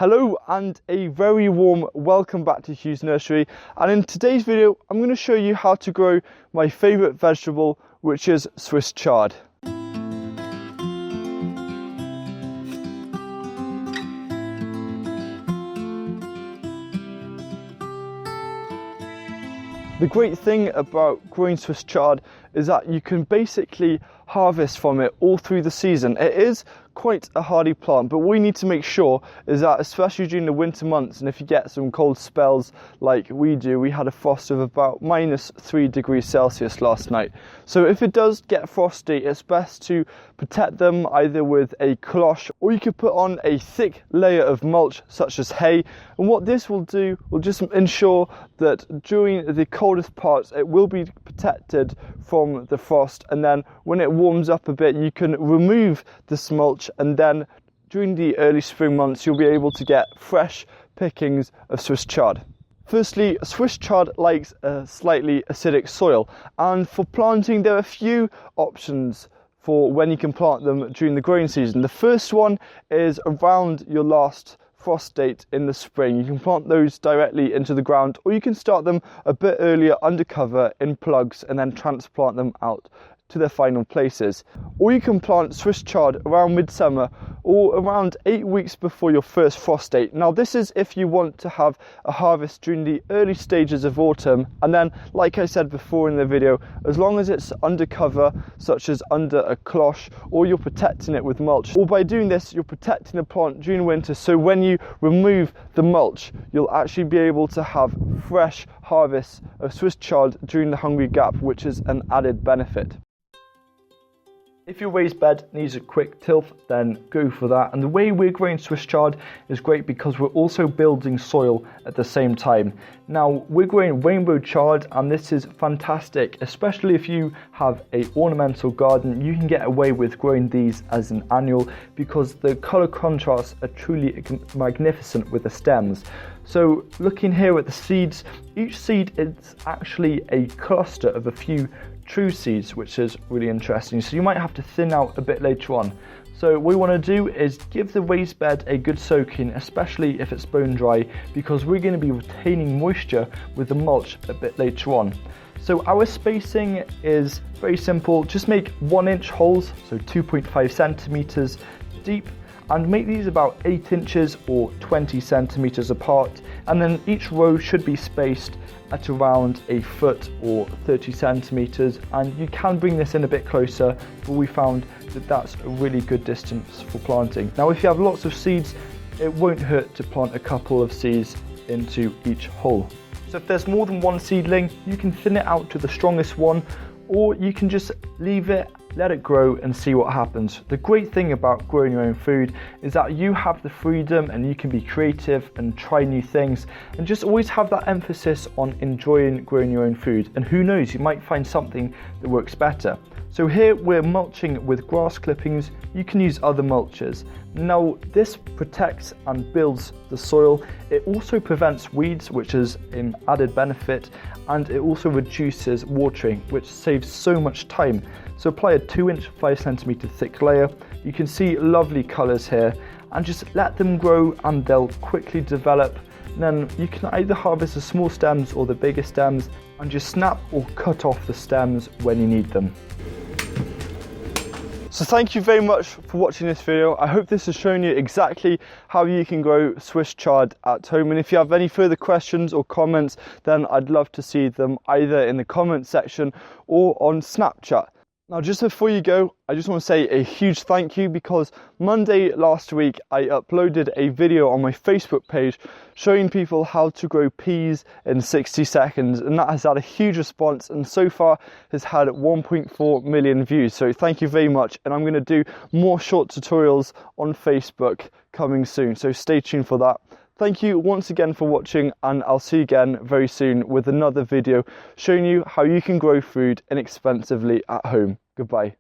Hello and a very warm welcome back to Huw's Nursery, and in today's video I'm going to show you how to grow my favourite vegetable, which is Swiss chard. The great thing about growing Swiss chard is that you can basically harvest from it all through the season. It is quite a hardy plant, but what you need to make sure is that, especially during the winter months, and if you get some cold spells like we do, we had a frost of about -3 degrees Celsius last night. So if it does get frosty, it's best to protect them either with a cloche, or you could put on a thick layer of mulch such as hay. And what this will do will just ensure that during the coldest parts it will be protected from the frost, and then when it warms up a bit you can remove this mulch, and then during the early spring months you'll be able to get fresh pickings of Swiss chard. Firstly, Swiss chard likes a slightly acidic soil, and for planting there are a few options for when you can plant them during the growing season. The first one is around your last frost date in the spring. You can plant those directly into the ground, or you can start them a bit earlier under cover in plugs and then transplant them out to their final places. Or you can plant Swiss chard around midsummer or around 8 weeks before your first frost date. Now this is if you want to have a harvest during the early stages of autumn, and then like I said before in the video, as long as it's under cover, such as under a cloche, or you're protecting it with mulch, or by doing this you're protecting the plant during winter, so when you remove the mulch you'll actually be able to have fresh harvests of Swiss chard during the hungry gap, which is an added benefit. If your raised bed needs a quick tilth, then go for that. And the way we're growing Swiss chard is great because we're also building soil at the same time. Now we're growing rainbow chard, and this is fantastic, especially if you have a ornamental garden. You can get away with growing these as an annual because the colour contrasts are truly magnificent with the stems. So looking here at the seeds, each seed is actually a cluster of a few true seeds, which is really interesting. So you might have to thin out a bit later on. So what we want to do is give the raised bed a good soaking, especially if it's bone dry, because we're going to be retaining moisture with the mulch a bit later on. So our spacing is very simple. Just make 1-inch holes, so 2.5 centimeters deep, and make these about 8 inches or 20 centimeters apart, and then each row should be spaced at around a foot or 30 centimeters, and you can bring this in a bit closer, but we found that that's a really good distance for planting. Now if you have lots of seeds, it won't hurt to plant a couple of seeds into each hole. So if there's more than one seedling, you can thin it out to the strongest one, or you can just leave it, let it grow and see what happens. The great thing about growing your own food is that you have the freedom and you can be creative and try new things, and just always have that emphasis on enjoying growing your own food. And who knows, you might find something that works better. So here we're mulching with grass clippings. You can use other mulches. Now this protects and builds the soil. It also prevents weeds, which is an added benefit, and it also reduces watering, which saves so much time. So apply a 2-inch 5 centimeter thick layer. You can see lovely colours here, and just let them grow and they'll quickly develop. And then you can either harvest the small stems or the bigger stems, and just snap or cut off the stems when you need them. So thank you very much for watching this video. I hope this has shown you exactly how you can grow Swiss chard at home. And if you have any further questions or comments, then I'd love to see them either in the comment section or on Snapchat. Now just before you go, I just want to say a huge thank you, because Monday last week I uploaded a video on my Facebook page showing people how to grow peas in 60 seconds, and that has had a huge response, and so far has had 1.4 million views. So thank you very much, and I'm going to do more short tutorials on Facebook coming soon, so stay tuned for that. Thank you once again for watching, and I'll see you again very soon with another video showing you how you can grow food inexpensively at home. Goodbye.